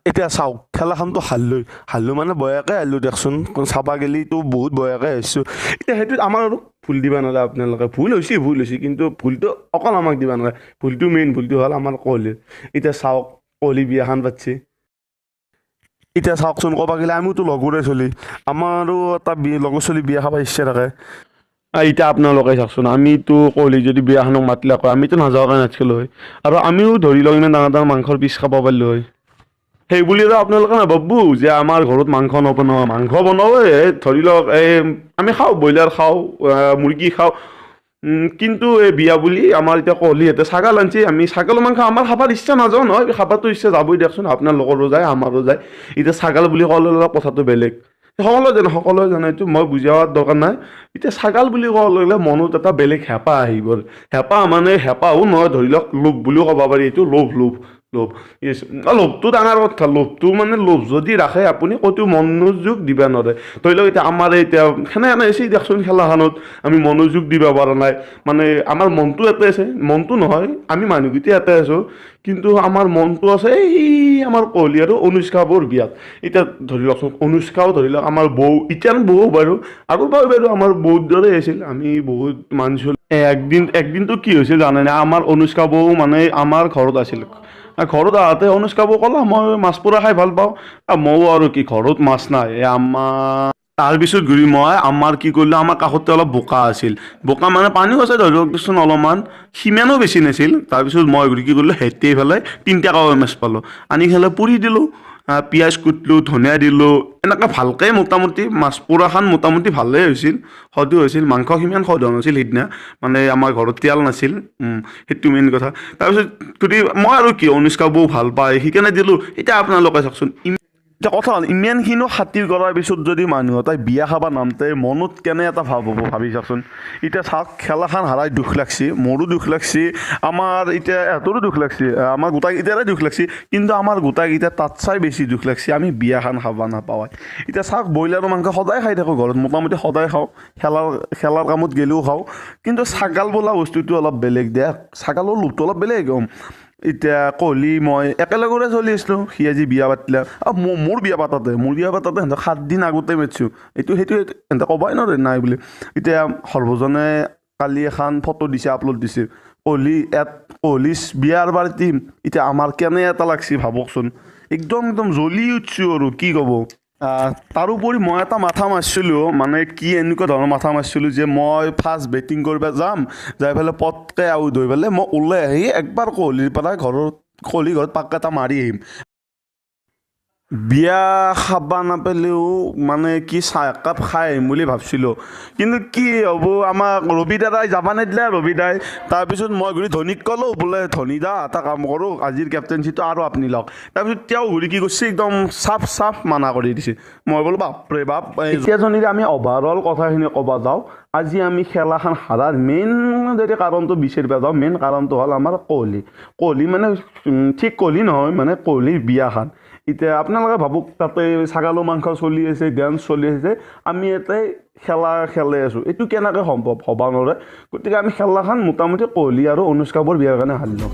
এতিয়া চাওক খেলাখনতো হাৰলো মানে বয়াকে হাৰলো দিয়কচোন চাবা গেলিতো বহুত বয়াকে হাৰিছোঁ এতিয়া সেইটোত আমাৰ আৰু ভুল দিবা নোৱাৰে আপোনালোকে ভুল হৈছে কিন্তু ভুলটো অকল আমাক দিবা নোৱাৰে ভুলটো মেইন ভুলটো হ'ল আমাৰ কোহলিৰ এতিয়া চাওক কোহলি বিয়াখন পাতিছে এতিয়া চাওকচোন ক'বা গ'লে আমিওতো লগৰে চলি আমাৰো এটা লগৰ চলি বিয়া খাব ইচ্ছা থাকে এতিয়া আপোনালোকে চাওকচোন আমিতো কোহলি যদি বিয়াখনক মাতিলে কয় আমিতো নাযাওঁকৈ নাথাকিলোঁ হয় আৰু আমিও ধৰি লওক ইমান ডাঙৰ ডাঙৰ মাংসৰ পিচ খাব পাৰিলোঁ হয় সেইবুলি আৰু আপোনালোকে নাভাবো যে আমাৰ ঘৰত মাংস নবনোৱা মাংস বনাওঁৱে ধৰি লওক আমি খাওঁ ব্ৰইলাৰ খাওঁ মুৰ্গী খাওঁ কিন্তু এই বিয়া বুলি আমাৰ এতিয়া কোহলিহঁতে ছাগাল আনছি আমি ছাগলৰ মাংস আমাৰ খাবৰ ইচ্ছা নাযাওঁ নহয় খাবাৰতো ইচ্ছা যাবই দিয়কচোন আপোনালোকৰো যায় আমাৰো যায় এতিয়া ছাগাল বুলি ক'লে অলপ কথাটো বেলেগ সকলোৱে জানে এইটো মই বুজোৱাৰ দৰকাৰ নাই এতিয়া ছাগাল বুলি ক'ব লাগিলে মনত এটা বেলেগ হেঁপাহ আহিব হেঁপাহ মানে হেঁপাহো নহয় ধৰি লওক লোভ বুলিও ক'ব পাৰি এইটো লোভ লোভটো ডাঙৰ কথা লোভটো মানে লোভ যদি ৰাখে আপুনি ক'তো মনোযোগ দিব নোৱাৰে ধৰি লওক এতিয়া আমাৰ এতিয়া সেনে হৈছে দিয়কচোন খেলাখনত আমি মনোযোগ দিব পৰা নাই মানে আমাৰ মনটো এটাই আছে মনটো নহয় আমি মানুহকেইটা এটাই আছোঁ কিন্তু আমাৰ মনটো আছে এই আমাৰ কোহলি আৰু অনুষ্কা বৌৰ বিয়াত এতিয়া ধৰি লওকচোন অনুষ্কাও ধৰি লওক আমাৰ বৌ এতিয়া বৌ বাৰু আৰু বাৰু আমাৰ বৌৰ দৰে আছিল আমি বহুত মানিছিলোঁ একদিনটো কি হৈছিল জানেনে আমাৰ অনুষ্কা বৌ মানে আমাৰ ঘৰত আছিল ঘৰত আহোঁতে অনুষ্কা বৌ ক'লা মই মাছ পোৰা খাই ভাল পাওঁ ময়ো আৰু কি ঘৰত মাছ নাই আমাৰ তাৰপিছত ঘূৰি মই আমাৰ কি কৰিলোঁ আমাৰ কাষতে অলপ বোকা আছিল বোকা মানে পানীও আছে ধৰি লওকচোন অলপমান সিমানো বেছি নাছিল তাৰপিছত মই ঘূৰি কি কৰিলোঁ হেঁতেই পেলাই 3টা কাৱৈ মাছ পালোঁ আনি পেলাই পুৰি দিলোঁ পিঁয়াজ কুটলোঁ ধনিয়া দিলোঁ এনেকৈ ভালকৈ মোটামুটি মাছ পোৰাখন মোটামুটি ভালেই হৈছিল সোৱাদো হৈছিল মাংস সিমান সোৱাদ হোৱা নাছিল সিদিনা মানে আমাৰ ঘৰত তেল নাছিল সেইটো মেইন কথা তাৰপিছত যদি মই আৰু কি অনুষ্কা বৌ ভাল পায় সেইকাৰণে দিলোঁ এতিয়া আপোনালোকে চাওকচোন এতিয়া কথা হ'ল ইমানখিনি খাতিৰ কৰাৰ পিছত যদি মানুহ এটাই বিয়া খাব নামতে মনত কেনে এটা ভাৱ হ'ব ভাবি চাওকচোন এতিয়া চাওক খেলাখন হাৰাই দুখ লাগছি মোৰো দুখ লাগছি আমাৰ এতিয়া এহঁতৰো দুখ লাগছি আমাৰ গোটাইকেইটাৰে দুখ লাগছি কিন্তু আমাৰ গোটাইকেইটা তাত চাই বেছি দুখ লাগছি আমি বিয়াখন খাব নাপাওঁ এতিয়া চাওক ব্ৰইলাৰৰ মাংস সদায় খাই থাকোঁ ঘৰত মোটামুটি সদায় খাওঁ খেলাৰ কামত গ'লেও খাওঁ কিন্তু ছাগাল বোলা বস্তুটো অলপ বেলেগ দিয়া ছাগালৰ লোভটো অলপ বেলেগ এতিয়া কোহলি মই একেলগৰে চলি আছিলোঁ সি আজি বিয়া পাতিলে মোৰ বিয়া পাতাতে সিহঁতক 7 দিন আগতে মাতিছোঁ সেইটো সিহঁতে ক'বই নোৱাৰে নাই বুলি এতিয়া সৰ্বজনে কালি এখন ফটো দিছে আপলোড দিছে কোহলি বিয়াৰ পাৰ্টি এতিয়া আমাৰ কেনে এটা লাগছি ভাবকচোন একদম জ্বলি উঠছোঁ আৰু কি ক'ব তাৰোপৰি মই এটা মাথা মাৰিছিলোঁ মানে কি এনেকুৱা ধৰণৰ মাথা মাৰিছিলোঁ যে মই ফাৰ্ষ্ট বেটিং কৰিব যাই পেলাই পটকৈ আউট হৈ পেলাই মই ওলাই আহি একবাৰ কোহলিৰ পৰা কোহলি ঘৰত পাক এটা মাৰি আহিম বিয়া খাব নাপালেও মানে কি চাহ একাপ খাই আহিম বুলি ভাবছিলোঁ কিন্তু কি হ'ব আমাক ৰবি দাদাই যাব নিদিলে তাৰপিছত মই ঘূৰি ধোনীক ক'লোঁ বোলে ধোনী দা এটা কাম কৰোঁ আজিৰ কেপ্টেইনশ্বিপটো আৰু আপুনি লওক তাৰপিছত তেওঁ ঘূৰি কি কৰিছে একদম চাফ মানা কৰি দিছে মই বোলো বাপৰে বাপ এতিয়া যদি আমি অভাৰঅল কথাখিনি ক'ব যাওঁ আজি আমি খেলাখন হাৰাৰ মেইন যদি কাৰণটো বিচাৰিব যাওঁ মেইন কাৰণটো হ'ল আমাৰ কোহলি মানে ঠিক কোহলি নহয় মানে কোহলিৰ বিয়াখন এতিয়া আপোনালোকে ভাবক তাতে ছাগালৰ মাংস চলি আছে ডেন্স চলি আছে আমি ইয়াতে খেলাই আছোঁ এইটো কেনেকৈ সম্ভৱ হ'ব নোৱাৰে গতিকে আমি খেলাখন মোটামুটি কোহলি আৰু অনুষ্কা বৌৰ বিয়াৰ কাৰণে হাৰিলোঁ